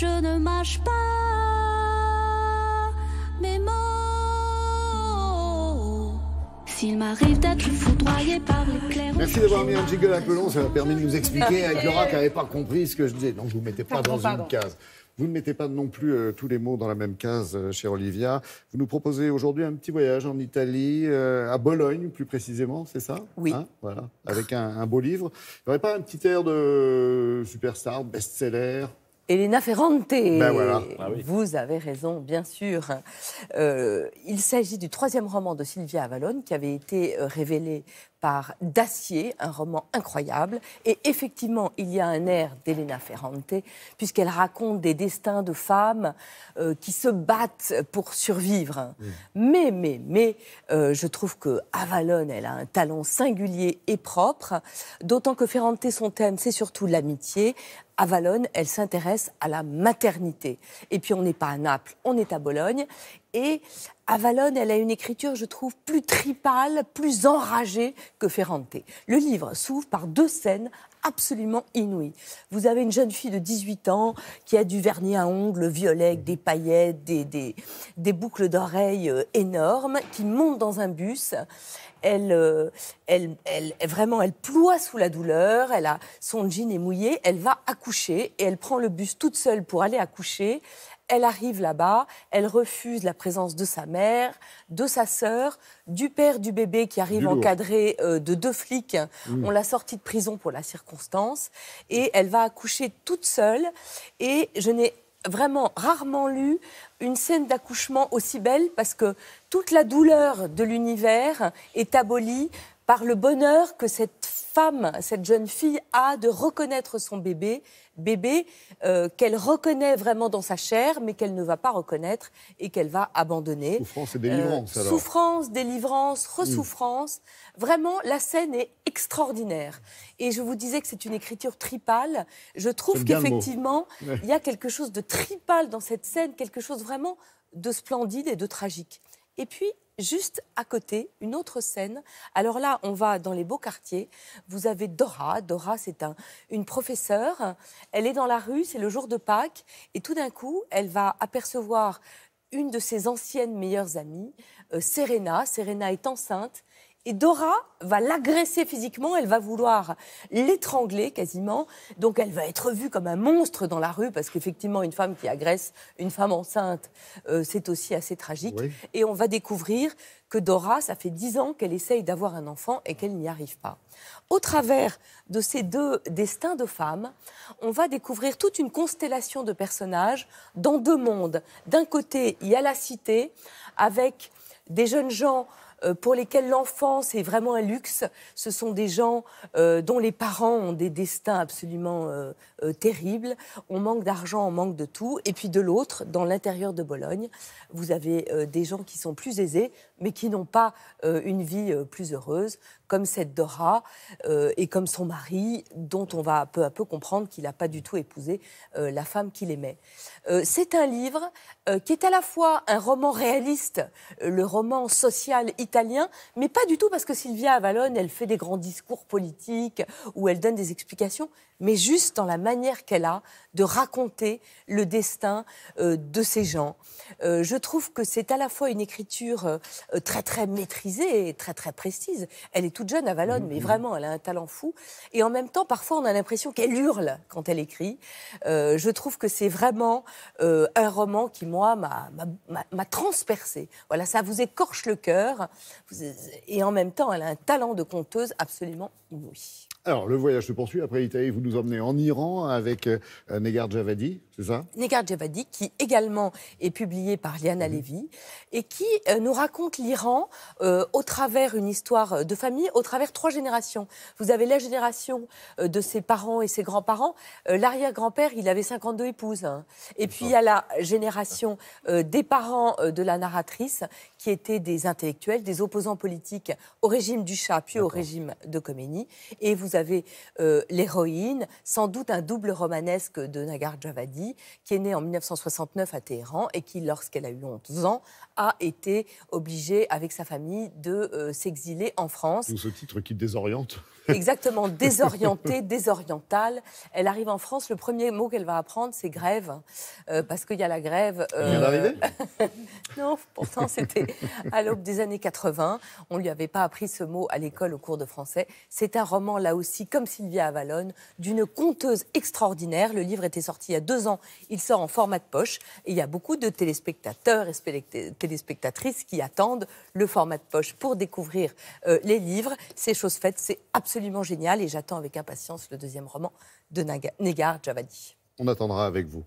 je ne mâche pas mes mots. S'il m'arrive d'être foudroyé par l'éclair. Merci d'avoir mis un jingle un peu long, ça m'a permis de nous expliquer avec Laura qui n'avait pas compris ce que je disais. Donc je ne vous mettez pas dans une case. Vous ne mettez pas non plus tous les mots dans la même case, chère Olivia. Vous nous proposez aujourd'hui un petit voyage en Italie, à Bologne plus précisément, c'est ça? Oui. Hein, voilà, avec un beau livre. Il n'y aurait pas un petit air de superstar, best-seller? Elena Ferrante, Ben voilà. Ah oui. Vous avez raison, bien sûr. Il s'agit du 3e roman de Silvia Avalone qui avait été révélé par Dacier, un roman incroyable. Et effectivement, il y a un air d'Elena Ferrante, puisqu'elle raconte des destins de femmes qui se battent pour survivre. Mais, je trouve que Avalone, elle a un talent singulier et propre, d'autant que Ferrante, son thème, c'est surtout l'amitié. Avalone, elle s'intéresse à la maternité. Et puis, on n'est pas à Naples, on est à Bologne. Et Avalone, elle a une écriture, je trouve, plus tripale, plus enragée que Ferrante. Le livre s'ouvre par 2 scènes absolument inouïes. Vous avez une jeune fille de 18 ans qui a du vernis à ongles violet avec des paillettes, des boucles d'oreilles énormes, qui monte dans un bus. Elle ploie sous la douleur, son jean est mouillé, elle va accoucher et elle prend le bus toute seule pour aller accoucher. Elle arrive là-bas, elle refuse la présence de sa mère, de sa sœur, du père du bébé qui arrive encadré de 2 flics. On l'a sortie de prison pour la circonstance et elle va accoucher toute seule. Et je n'ai vraiment rarement lu une scène d'accouchement aussi belle parce que toute la douleur de l'univers est abolie par le bonheur que cette femme, cette jeune fille a de reconnaître son bébé qu'elle reconnaît vraiment dans sa chair, mais qu'elle ne va pas reconnaître et qu'elle va abandonner. Souffrance et délivrance, alors. Souffrance, délivrance, ressouffrance. Vraiment, la scène est extraordinaire. Et je vous disais que c'est une écriture tripale. Je trouve qu'effectivement, il y a quelque chose de tripal dans cette scène, quelque chose vraiment de splendide et de tragique. Et puis, juste à côté, une autre scène. Alors là, on va dans les beaux quartiers. Vous avez Dora. Dora, c'est une professeure. Elle est dans la rue, c'est le jour de Pâques. Et tout d'un coup, elle va apercevoir une de ses anciennes meilleures amies, Serena. Serena est enceinte. Et Dora va l'agresser physiquement, elle va vouloir l'étrangler quasiment. Donc elle va être vue comme un monstre dans la rue, parce qu'effectivement, une femme qui agresse une femme enceinte, c'est aussi assez tragique. Oui. Et on va découvrir que Dora, ça fait 10 ans qu'elle essaye d'avoir un enfant et qu'elle n'y arrive pas. Au travers de ces 2 destins de femmes, on va découvrir toute une constellation de personnages dans 2 mondes. D'un côté, il y a la cité, avec des jeunes gens pour lesquels l'enfance est vraiment un luxe. Ce sont des gens dont les parents ont des destins absolument terribles. On manque d'argent, on manque de tout. Et puis de l'autre, dans l'intérieur de Bologne, vous avez des gens qui sont plus aisés, mais qui n'ont pas une vie plus heureuse, comme cette Dora et comme son mari, dont on va peu à peu comprendre qu'il n'a pas du tout épousé la femme qu'il aimait. C'est un livre qui est à la fois un roman réaliste, le roman social italien, mais pas du tout parce que Silvia Avalone, elle fait des grands discours politiques où elle donne des explications, mais juste dans la manière qu'elle a de raconter le destin de ces gens. Je trouve que c'est à la fois une écriture très très maîtrisée et très très précise. Elle est toute jeune, Avalone, mais vraiment, elle a un talent fou. Et en même temps, parfois, on a l'impression qu'elle hurle quand elle écrit. Je trouve que c'est vraiment un roman qui, moi, m'a transpercée. Voilà, ça vous écorche le cœur. Et en même temps, elle a un talent de conteuse absolument inouï. Alors, le voyage se poursuit. Après l'Italie, vous nous emmenez en Iran avec Negar Javadi, c'est ça? Negar Javadi, qui également est publié par Liana Levy et qui nous raconte l'Iran au travers une histoire de famille, au travers 3 générations. Vous avez la génération de ses parents et ses grands-parents. L'arrière-grand-père, il avait 52 épouses. Hein. Et puis, il y a la génération des parents de la narratrice, qui étaient des intellectuels, des opposants politiques au régime du Shah, puis au régime de Khomeini. Et vous avez l'héroïne, sans doute un double romanesque de Negar Javadi, qui est née en 1969 à Téhéran et qui, lorsqu'elle a eu 11 ans, a été obligée, avec sa famille, de s'exiler en France. Tout ce titre qui désoriente. Exactement, désorientée, désorientale. Elle arrive en France, le premier mot qu'elle va apprendre, c'est grève, parce qu'il y a la grève... Elle vient d'arriver ? Non, pourtant c'était à l'aube des années 80. On ne lui avait pas appris ce mot à l'école au cours de français. C'est un roman, là aussi, comme Sylvia Avalone, d'une conteuse extraordinaire. Le livre était sorti il y a 2 ans. Il sort en format de poche. Et il y a beaucoup de téléspectateurs et téléspectatrices qui attendent le format de poche pour découvrir les livres. C'est chose faite, c'est absolument génial. Et j'attends avec impatience le 2e roman de Negar Djawadi. On attendra avec vous.